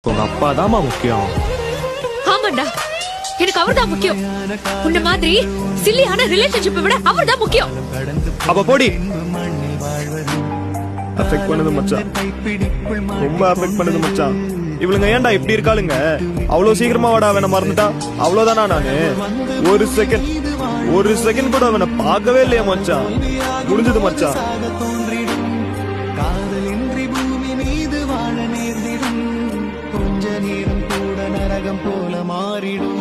உங்க அப்பா தாமா முக்கியம். ஆமாண்டா, எனக்கு அவர்தான் முக்கியம். உன்ன மாதிரி சில்லியான ரிலேஷன்ஷிப்பை விட அவர்தான் முக்கியம். அப்ப போடி. அஃபெக்ட் பண்ணது மச்சான், ரொம்ப அஃபெக்ட் பண்ணது மச்சான். இவளுங்க ஏன்டா இப்படி இருக்காளுங்க? அவ்வளவு சீக்கிரமா வாடா அவனை மறந்துட்டா? அவ்வளவுதானா நானு? ஒரு செகண்ட் கூட அவனை பார்க்கவே இல்லையா மச்சான்? முடிஞ்சது மச்சான். காதலின்றி பூமி மீது வாழ நேர்ந்திடும், கொஞ்ச நேரம் கூட நரகம் போல மாறிடும்.